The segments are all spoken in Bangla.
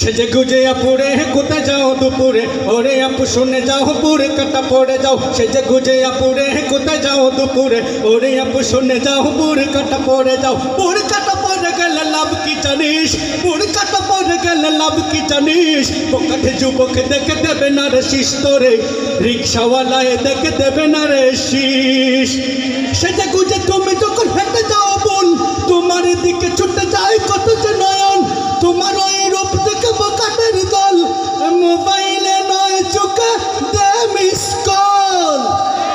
সেজে গুজে আপুরে কোথায় যাও দুপুরে, ওরে আপু শুনে যাও বুড় কাটা পড়ে যাও। সেজে গুজে আপুরে কোথায় যাও দুপুরে, ওরে আপু শুনে যাও বুড় কাটা পড়ে যাও। বুড় কাটা পড়ে গেলে লাভ কি জানিস, বুড় কাটা পড়ে গেলে লাভ কি জানিস। বোকাটে যুবক দেখে দেবে না রে শীষ তোরে, রিক্সাওয়ালায় দেখে দেবে না রে শীষ। সেজে গুজে তুমি যখন হেঁটে যাও বোন, তোমার দিকে ছুটে যায় কত যে নয়ন। তোমার ওই রূপ দেখে বোকাটের দল, মোবাইলে নয় চোখে দে মিস কল।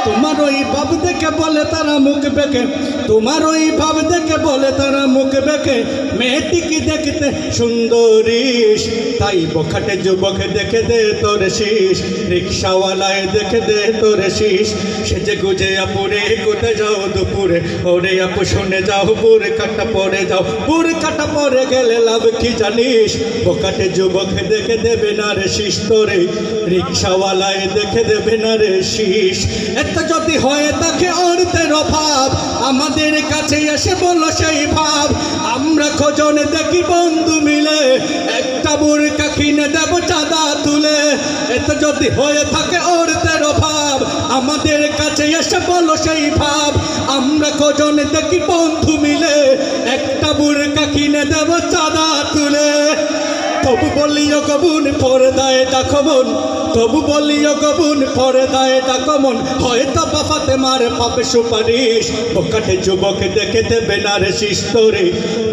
তোমার ওই ভাব দেখে বলে তারা মুখ বেঁকে, তোমার ওই ভাব দেখে বলে তারা মুখ বেঁকে। মেয়েটিকে দেখতে সুন্দরীস, তাই বোকাটে যুবক দেখে দে তোর শীষ, রিক্সাওয়ালায় দেখে দে তোর শীষ। সেজে গুজে আপুরে কোথায় যাও দুপুরে, ওরে আপু শুনে যাও বুড় কাটা পড়ে যাও। বুড় কাটা পড়ে গেলে লাভ কি জানিস, বোকাটে যুবক দেখে দেবে না রে শীষ তোরে, রিক্সাওয়ালায় দেখে দেবে না রে শীষ। এটা যদি হয়ে থাকে অর্থের অভাব, আমাদের কাছে এসে বলো সেই ভাব। আমরা খোঁজনে দেখি বন্ধু মিলে, একটা বুড়কা কিনে দেব চাঁদা তুলে। এটা যদি হয়ে থাকে অর্থের অভাব, আমাদের কাছে এসে বলো সেই ভাব। আমরা খোঁজনে দেখি বন্ধু মিলে, একটা বুড়কা কিনে দেব চাঁদা তুলে। তবু বলিও গবুন পর্দায় ডাকো মন, তবু বলিও গবুন পর্দায় ডাকো মন। হয়তো বাফাতে মারে পাবে সুপারিশ, বোকাটে যুবক দেখে দেবে না রে শীষ তোরে,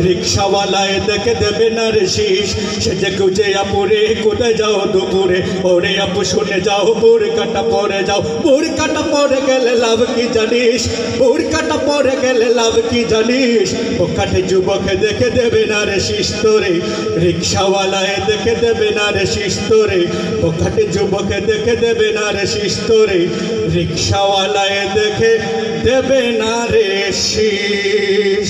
রিক্সাওয়ালায় দেখে দেবে না রে শীষ। সেজে গুজে আপুরে কোথায় যাও দুপুরে, ওরে আপু শুনে যাও বুড় কাটা পড়ে যাও। বুড় কাটা পড়ে গেলে লাভ কি জানিস, বুড় কাটা পড়ে গেলে লাভ কি জানিস। বোকাটে যুবক দেখে দেবে না রে শীষ তোরে, রিক্সাওয়ালায় দেখে দেবে না রে শীষ তোরে। বোকাটে যুবক দেখে দেবে না রে শীষ তোরে, রিক্সাওয়ালায় দেখে দেবে না রে শীষ।